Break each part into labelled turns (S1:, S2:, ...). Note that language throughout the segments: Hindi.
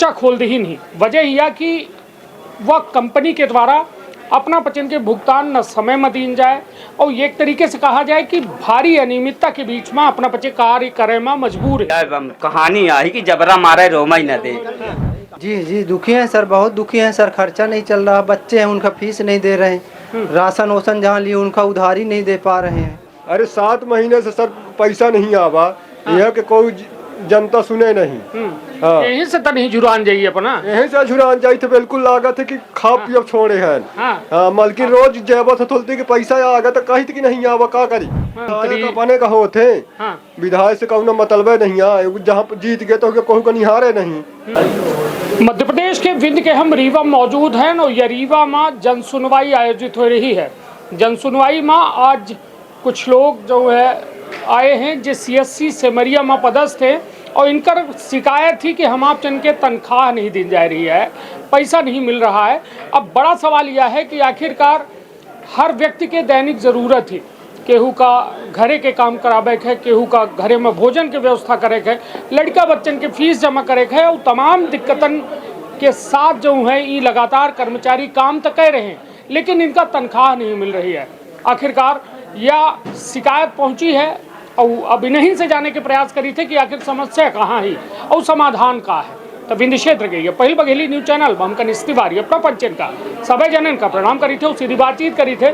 S1: मोर्चा खोल दी नहीं। वजह यह कि वह कंपनी के द्वारा अपना पचन के भुगतान न समय में दीन जाए और एक तरीके से कहा जाए कि भारी अनियमितता के बीच में अपना पचे कार्य करे में मजबूर है।
S2: कहानी आई कि जबरा मारे रोमा ही न दे।
S3: जी दुखी हैं सर, बहुत दुखी हैं सर। खर्चा नहीं चल रहा, बच्चे हैं उनका फीस नहीं दे रहे हैं, राशन वासन जहाँ लिए उनका उधारी नहीं दे पा रहे हैं।
S4: अरे 7 महीने से सर पैसा नहीं आवा। यह कि कोई जनता सुने नहीं।
S1: हाँ। यहीं से तो नहीं जुरान जाइए अपना,
S4: यहीं से जुरान जाई थे। बिल्कुल लागत है कि खा पियो छोड़े हैं।
S1: हाँ।
S4: मलकिन रोज जेबत थोलती कि पैसा आगा तो कही कि नहीं आवा का करी। बने का होते विधायक से कहूँ मतलब नहीं आए, जहाँ जीत गए तो कहूँ का निहारे नहीं।
S1: मध्य प्रदेश के विंध्य के हम रीवा मौजूद हैं और यह रीवा में जन सुनवाई आयोजित हो रही है। जन सुनवाई में आज कुछ लोग जो है आए हैं जो CSC सेमरिया में पदस्थ थे और इनका शिकायत थी कि हम आप जन के तनख्वाह नहीं दी जा रही है, पैसा नहीं मिल रहा है। अब बड़ा सवाल यह है कि आखिरकार हर व्यक्ति के दैनिक ज़रूरत है, केहू का घरे के काम करावे है, केहू का घरे में भोजन के व्यवस्था करे है, लड़का बच्चन के फीस जमा करे है और तमाम दिक्कतन के साथ जो है ये लगातार कर्मचारी काम तो कर रहे हैं लेकिन इनका तनख्वाह नहीं मिल रही है। आखिरकार यह शिकायत पहुंची है और अब इन्हीं से जाने के प्रयास करी थे कि आखिर समस्या कहाँ है और समाधान का है। तो विंध्य क्षेत्र के पहल बघेली न्यूज चैनल बमका निस्तिवारी अपना पंचन का सभी जनन का प्रणाम करी थे, सीधी बातचीत करी थे।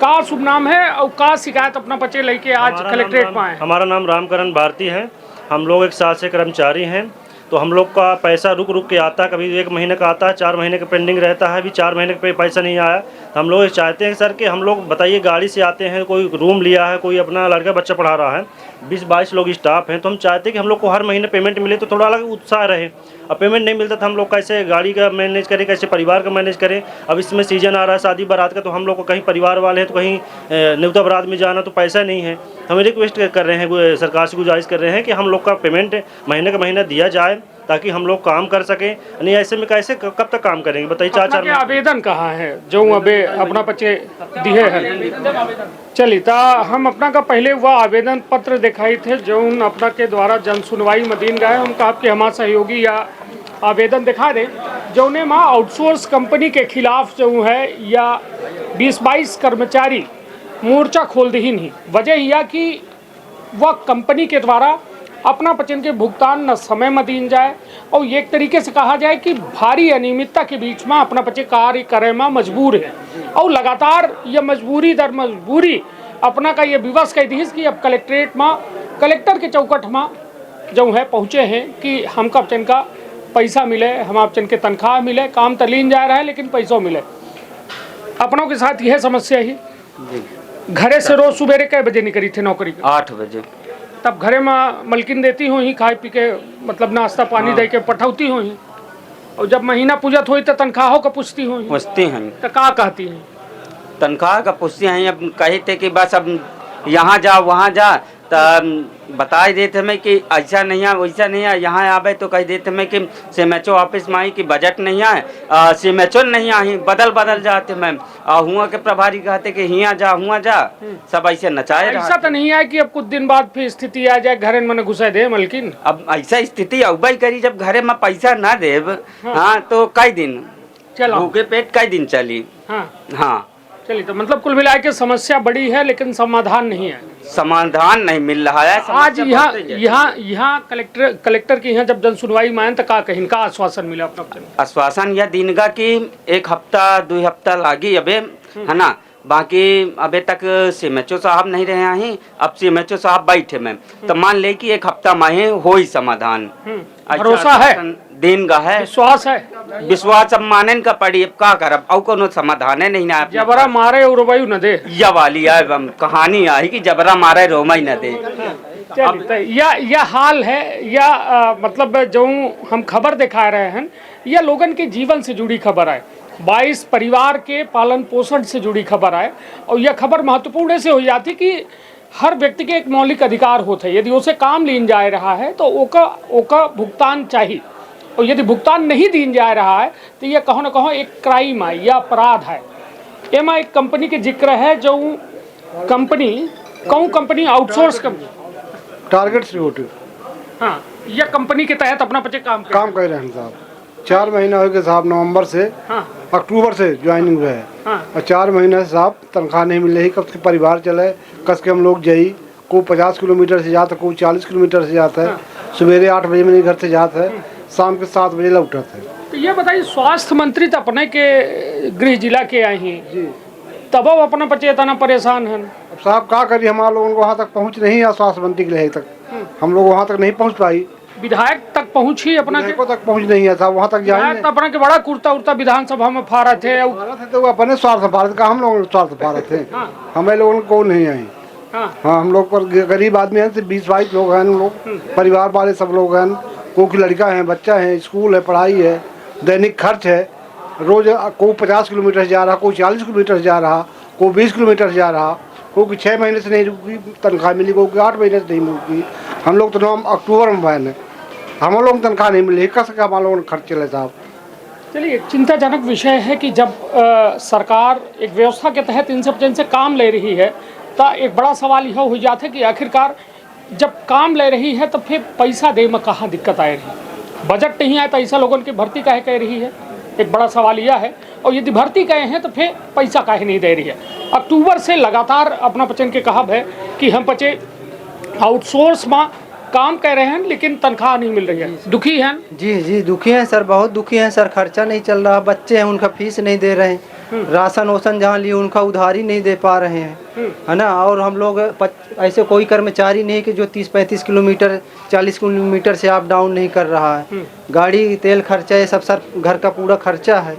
S1: का शुभ नाम है और का शिकायत अपना बच्चे लेके आज कलेक्ट्रेट में आए?
S5: हमारा नाम रामकरण भारती है। हम लोग एक साल से कर्मचारी हैं, तो हम लोग का पैसा रुक के आता है। कभी 1 महीने का आता है, 4 महीने का पेंडिंग रहता है। अभी 4 महीने का पैसा नहीं आया। तो हम लोग चाहते हैं सर कि हम लोग बताइए, गाड़ी से आते हैं, कोई रूम लिया है, कोई अपना लड़का बच्चा पढ़ा रहा है, 20-22 लोग स्टाफ हैं, तो हम चाहते हैं कि हम लोग को हर महीने पेमेंट मिले तो थोड़ा अलग उत्साह रहे। अब पेमेंट नहीं मिलता तो हम लोग कैसे गाड़ी का मैनेज करें, कैसे परिवार का मैनेज करें। अब इसमें सीजन आ रहा है शादी बारात का, तो हम लोग को कहीं परिवार वाले हैं तो कहीं न्योता बारात में जाना, तो पैसा नहीं है। हम रिक्वेस्ट कर रहे हैं, सरकार से गुजारिश कर रहे हैं कि हम लोग का पेमेंट महीने का महीना दिया जाए ताकि हम लोग काम कर सकें। नहीं ऐसे में कैसे कब तक काम करेंगे बताइए। 4-4
S1: आवेदन कहाँ है जो अबे अपना बच्चे दिए हैं? चलिए ता हम अपना का पहले वह आवेदन पत्र दिखाई थे जो अपना के द्वारा जन सुनवाई मदीन गए। हम कहा कि हमारे सहयोगी या आवेदन दिखा दें जो ने माँ आउटसोर्स कंपनी के खिलाफ जो है या 20-22 कर्मचारी मोर्चा खोल दी नहीं। वजह यह कि वह कंपनी के द्वारा अपना पचन के भुगतान न समय में दीन जाए और एक तरीके से कहा जाए कि भारी अनियमितता के बीच में अपना पचे कार्य करे में मजबूर है और लगातार यह मजबूरी दर मजबूरी अपना का ये विवश कह दी कि अब कलेक्ट्रेट में कलेक्टर के चौकट में जो है पहुँचे हैं कि हमका अपचन का पैसा मिले, हम अपचन के तनख्वाह मिले, काम तलीन जा रहा है लेकिन पैसों मिले। अपनों के साथ यह समस्या ही। घरे से रोज सुबेरे कै बजे निकली थे नौकरी?
S2: 8 बजे।
S1: तब घरे में मलकिन देती हो ही, खाए पी के मतलब नाश्ता पानी दे के पठौती हो ही, और जब महीना पूजत हुई तो तनख्वाहों का पूछती हो?
S2: पूछती हैं।
S1: तो का कहती हैं?
S2: तनख्वाह का पूछती हैं। अब कहते कि बस अब यहाँ जा वहाँ जा, तो बता देते मैं कि ऐसा नहीं है वैसा नहीं है। यहाँ आवे तो कह देते मैं कि CMHO ऑफिस में आई कि बजट नहीं आए, CMHO नहीं आई, बदल जाते मैम। हुआ के प्रभारी कहते कि हिया जा हुआ जा, सब ऐसे नचाए।
S1: ऐसा तो नहीं है कि अब कुछ दिन बाद फिर स्थिति आ जाए घरे में घुसा दे मलकिन?
S2: अब ऐसा स्थिति अवई करी जब घरे में पैसा ना देव। हाँ तो कई दिन
S1: चलो
S2: भूखे पेट कई दिन चली। हाँ
S1: चलिए, तो मतलब कुल मिला के समस्या बड़ी है लेकिन समाधान नहीं है।
S2: समाधान नहीं मिल रहा है।
S1: आज यहाँ कलेक्टर की यहाँ जब जन सुनवाई में आए तो का कहीं का आश्वासन मिला अपना?
S2: आश्वासन यह दीनगा कि 1 हफ्ता 2 हफ्ता लागी अबे, है ना। बाकी अबे तक CMHO साहब नहीं रहे हैं। अब CMHO साहब बैठे में तो मान ले कि 1 हफ्ता में हो ही समाधान।
S1: भरोसा है,
S2: देनगा है,
S1: विश्वास है।
S2: विश्वास अब मानन का पड़ी। अब का करब, और कोनो समाधान है नहीं ना।
S1: जबरा मारे और रोमाई न दे,
S2: या वाली है कहानी आई कि जबरा मारे रोमाई न दे।
S1: अब यह हाल है या मतलब जो हम खबर दिखा रहे हैं यह लोगन के जीवन से जुड़ी खबर है, 22 परिवार के पालन पोषण से जुड़ी खबर है। और यह खबर महत्वपूर्ण ऐसे हो जाती कि हर व्यक्ति के एक मौलिक अधिकार होते हैं। यदि उसे काम लीन जा रहा है तो ओका भुगतान चाहिए, और यदि भुगतान नहीं दीन जा रहा है तो यह कहो न कहो एक क्राइम है या अपराध है। एमा एक कंपनी के जिक्र है जो company outsource company
S4: target security.
S1: हाँ, यह कंपनी के तहत अपना बच्चे काम
S4: कर रहे हैं साहब।
S6: 4 महीना हो गए साहब, नवंबर से
S1: हाँ
S6: अक्टूबर से ज्वाइनिंग हुआ है
S1: हाँ
S6: और 4 महीने से साहब तनख्वाह नहीं मिल रही। कब से परिवार चले, कस के हम लोग जाई, को 50 किलोमीटर से जाता, को 40 किलोमीटर से जाता है। सवेरे 8 बजे मेरे घर से जाता है, शाम के 7 बजे लौटता है।
S1: तो ये बताइए, स्वास्थ्य मंत्री तो अपने के गृह जिला के आए हैं
S6: जी,
S1: तब वो अपने बच्चे इतना परेशान हैं।
S6: अब साहब क्या करिए, हमारे लोगों को वहाँ तक पहुँच नहीं है, स्वास्थ्य मंत्री के लिए तक हम लोग वहाँ तक नहीं पहुँच पाई।
S1: विधायक तक पहुंची अपना के,
S6: विधायकों तक पहुँच नहीं है साहब, वहाँ तक
S1: विधायक
S6: जाएंगे
S1: तो अपना के बड़ा कुर्ता उड़ता विधानसभा में फाड़ा थे।
S6: भारत है तो वो अपने स्वार्थ भारत का, हम लोग स्वार्थ भारत है।
S1: हाँ
S6: हमें लोगों को नहीं आई।
S1: हाँ
S6: हाँ, हम लोग पर गरीब आदमी हैं, सिर्फ 20-22 लोग हैं हम लोग, परिवार वाले सब लोग हैं। कोई लड़का है, बच्चा है, स्कूल है, पढ़ाई है, दैनिक खर्च है। रोज कोई 50 किलोमीटर से जा रहा, कोई 40 किलोमीटर से जा रहा, कोई 20 किलोमीटर से जा रहा, कोई 6 महीने से नहीं रुकी तनख्वाह मिली, कोई 8 महीने से नहीं मिलती। हम लोग तो 9 अक्टूबर में बैन है, हम लोग तनख्वाह नहीं मिली, कस का हम लोग खर्च चले साहब।
S1: चलिए, चिंताजनक विषय है कि जब सरकार एक व्यवस्था के तहत इन सब जन से काम ले रही है तो एक बड़ा सवाल यह हो जाता है कि आखिरकार जब काम ले रही है तो फिर पैसा दे में कहाँ दिक्कत आ रही। बजट नहीं आया तो ऐसा लोगों की भर्ती काहे कह रही है, एक बड़ा सवाल यह है। और यदि भर्ती कहे हैं तो फिर पैसा काहे नहीं दे रही है। अक्टूबर से लगातार अपना बच्चन के कहा है कि हम बच्चे आउटसोर्स में काम कर रहे हैं लेकिन तनख्वाह नहीं मिल रही है, दुखी हैं।
S3: जी जी दुखी हैं सर, बहुत दुखी हैं सर। खर्चा नहीं चल रहा, बच्चे हैं उनका फीस नहीं दे रहे हैं, राशन वोशन जहाँ लिए उनका उधारी नहीं दे पा रहे हैं, है ना। और हम लोग ऐसे कोई कर्मचारी नहीं कि जो 30-35 किलोमीटर 40 किलोमीटर से अप डाउन नहीं कर रहा है। गाड़ी तेल खर्चा ये सब सर घर का पूरा खर्चा है।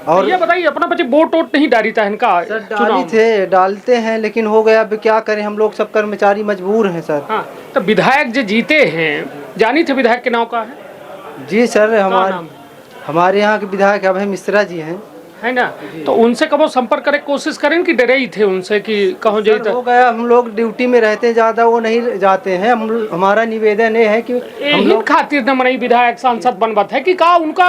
S3: और
S1: तो ये बताइए, अपना बच्चे वोट वोट नहीं डाली था इनका
S3: सर डाली थे, डालते हैं लेकिन हो गया, अब क्या करें, हम लोग सब कर्मचारी मजबूर हैं सर।
S1: हाँ, तो विधायक जो जीते हैं, जानी थे विधायक के नाम का है?
S3: जी सर,
S1: नाम?
S3: हमारे यहाँ के विधायक अभय मिश्रा जी हैं,
S1: है ना। तो उनसे कब संपर्क करे कोशिश करें कि डरे ही थे उनसे कि कहो
S3: सर, हो गया, हम लोग ड्यूटी में रहते हैं, ज़्यादा वो नहीं जाते हैं। हमारा निवेदन ये है कि हम लोग
S1: खातिर न मरई विधायक सांसद बनबत है कि का उनका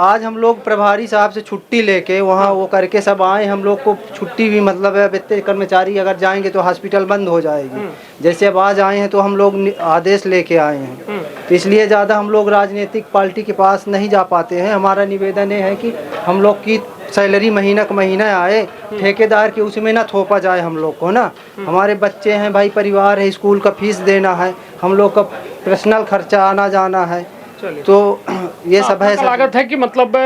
S3: आज हम लोग प्रभारी साहब से छुट्टी लेके वहाँ वो करके सब आए। हम लोग को छुट्टी भी मतलब है, वित्तीय कर्मचारी अगर जाएंगे तो हॉस्पिटल बंद हो जाएगी। जैसे अब आज आए हैं तो हम लोग आदेश लेके आए हैं, तो इसलिए ज़्यादा हम लोग राजनीतिक पार्टी के पास नहीं जा पाते हैं। हमारा निवेदन ये है कि हम लोग की सैलरी महीना का महीना आए, ठेकेदार के उसमें ना थोपा जाए हम लोग को ना। हमारे बच्चे हैं भाई, परिवार है, स्कूल का फीस देना है, हम लोग का पर्सनल खर्चा आना जाना है, तो ये सब है।
S1: लागत है कि मतलब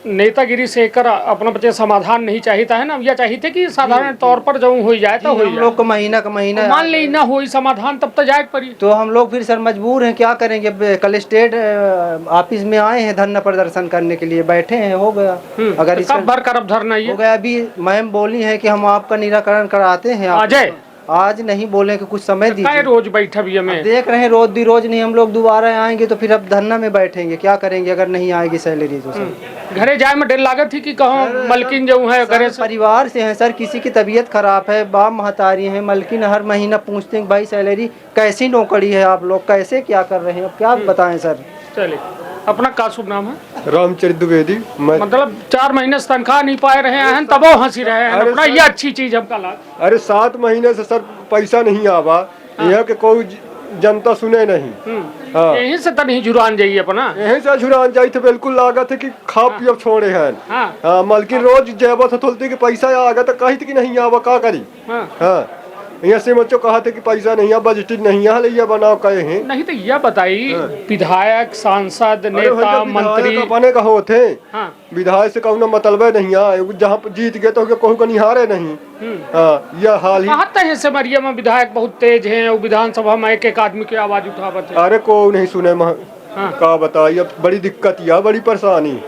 S1: नेतागिरी से कर अपना बच्चे समाधान नहीं चाहिए है ना, या चाहिए थे कि साधारण तौर पर जो हो जाए तो
S3: हम लोग को महीना का महीना
S1: मान ले ना हो समाधान तब तो जाए पड़ी।
S3: तो हम लोग फिर सर मजबूर हैं, क्या करेंगे। कल स्टेट ऑफिस में आए हैं धरना प्रदर्शन करने के लिए, बैठे हैं, हो गया। अगर
S1: इसका भर करब धरना
S3: हो गया, अभी मैम बोली है कि हम आपका निराकरण कराते हैं। आज नहीं बोले कि कुछ समय दीजिए।
S1: रोज बैठा भी हमें
S3: देख रहे हैं, रोज नहीं, हम लोग दोबारा आएंगे तो फिर अब धरना में बैठेंगे, क्या करेंगे अगर नहीं आएगी सैलरी तो सर।
S1: घरे जाए में डर लागत थी कि कहो मलकिन जो है घरे
S3: परिवार से हैं सर, किसी की तबीयत खराब है, बाप महतारी है, मलकिन हर महीना पूछते हैं भाई सैलरी कैसी नौकरी है, आप लोग कैसे क्या कर रहे हैं, अब क्या बताएं सर।
S1: चलिए, अपना का शुभ नाम है?
S4: रामचरित द्विवेदी।
S1: मतलब 4 महीने से तनख्वाह नहीं पाए रहे हैं तब वो हंसी रहे हैं अपना, ये अच्छी चीज हमका लाग।
S4: अरे 7 महीने से सर पैसा नहीं आवा, यह के कोई जनता सुने नहीं। हाँ,
S1: यहीं से तो नहीं जुरान जाइए अपना,
S4: यहीं से झुरान जाई थे। बिल्कुल लागत है कि खा पियो छोड़े हैं।
S1: हाँ,
S4: मलकिन रोज जेबत हथोलती के पैसा आ गया तो कही कि नहीं आवा, का करी। हाँ, यहाँ से बच्चों कहा थे कि पैसा नहीं है, बजट नहीं है, ये बनाओ कहे हैं।
S1: नहीं तो यह बताइए, विधायक सांसद नेता मंत्री
S4: अपने का होते, विधायक से कहूँ मतलब नहीं है, जहाँ जीत गए तो कहूँ का निहारे नहीं। यह हाल ही
S1: कहते हैं सिमरिया में विधायक बहुत तेज हैं और विधानसभा में एक आदमी की आवाज उठावत है।
S4: अरे को नहीं सुने का बताइए, बड़ी दिक्कत या बड़ी परेशानी।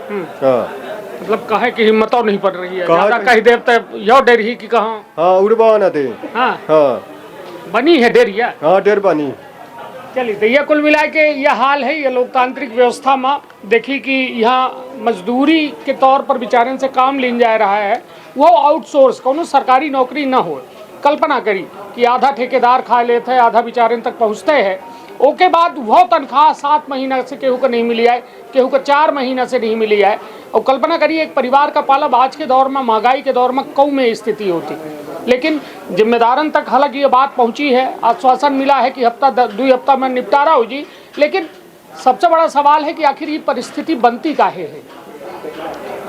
S1: मतलब कहे कि हिम्मत और नहीं पड़ रही है, ज्यादा कह दे तो यो डर ही कि कहाँ।
S4: हाँ, उड़वाना थे। हाँ,
S1: बनी है डेरिया।
S4: हाँ, डेर बनी।
S1: चलिए, तो यह कुल मिला के यह हाल है ये लोकतांत्रिक व्यवस्था में। देखिए कि यहाँ मजदूरी के तौर पर विचारन से काम लिया जा रहा है, वो आउटसोर्स कोनो सरकारी नौकरी न हो। कल्पना करी कि आधा ठेकेदार खा लेते हैं, आधा विचारन तक पहुँचते हैं, ओके बाद वह तनख्वाह 7 महीना से केहू को नहीं मिली है, केहू को 4 महीना से नहीं मिली है। और कल्पना करिए एक परिवार का पालब आज के दौर में, महंगाई के दौर में कौ में स्थिति होती। लेकिन जिम्मेदारन तक हालांकि ये बात पहुंची है, आश्वासन मिला है कि हफ्ता 2 हफ्ता में निपटारा हो जी, लेकिन सबसे बड़ा सवाल है कि आखिर ये परिस्थिति बनती काहे है।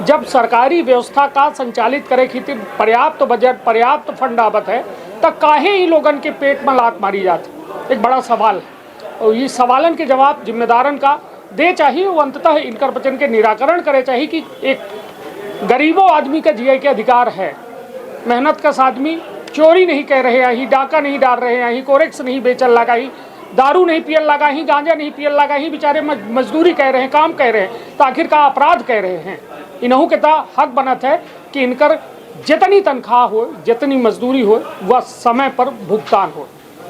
S1: जब सरकारी व्यवस्था का संचालित करे खातिर पर्याप्त बजट, पर्याप्त फंड आवत है, तब काहे ही लोगन के पेट में लात मारी जाती, एक बड़ा सवाल है। और ये सवालन के जवाब जिम्मेदारन का दे चाहिए, वो अंततः इनकर वचन के निराकरण करे चाहिए कि एक गरीबों आदमी का जिए के अधिकार है। मेहनत कस आदमी चोरी नहीं कह रहे हैं, ही डाका नहीं डाल रहे हैं, ही कोरेक्स नहीं बेचल लगा, ही दारू नहीं पियल लगा, ही गांजा नहीं पियल लगा, ही बेचारे मजदूरी कह रहे हैं, काम कह रहे हैं, तो आखिर का अपराध कह रहे हैं। इनहू के ता हक बनत है कि इनकर जितनी तनख्वाह हो, जितनी मजदूरी हो, वह समय पर भुगतान हो।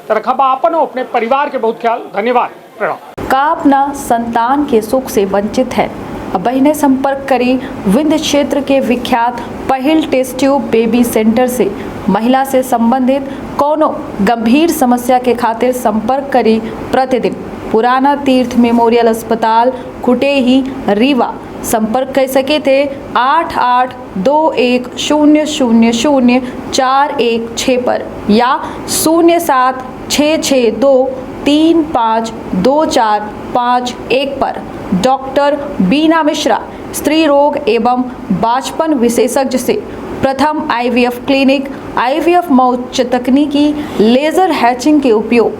S1: तो रखबा अपन और अपने परिवार के बहुत ख्याल। धन्यवाद। प्रणाम।
S7: का अपना संतान के सुख से वंचित है, अब बहिने संपर्क करी विंध्य क्षेत्र के विख्यात पहिल टेस्ट ट्यूब बेबी सेंटर से। महिला से संबंधित कोनो गंभीर समस्या के खातिर संपर्क करी प्रतिदिन पुराना तीर्थ मेमोरियल अस्पताल कुटेही रीवा। संपर्क कर सके थे 8821000416 पर या 0766235245 पर। डॉक्टर बीना मिश्रा स्त्री रोग एवं बाचपन विशेषज्ञ से प्रथम IVF क्लिनिक, IVF मौच तकनीकी, लेजर हैचिंग के उपयोग,